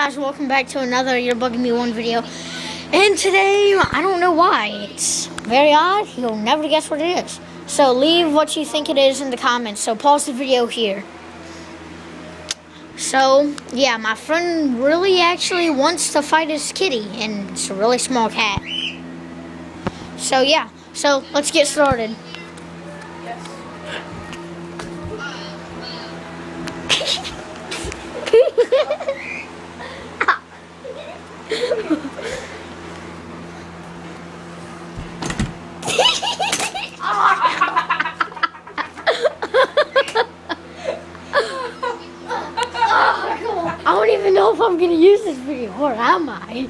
guys, welcome back to another You're Bugging Me One video. And today, I don't know why, it's very odd. You'll never guess what it is. So leave what you think it is in the comments. So pause the video here. So, yeah, my friend really actually wants to fight his kitty, and it's a really small cat. So, yeah, so let's get started. Yes. I don't even know if I'm gonna use this video, or am I?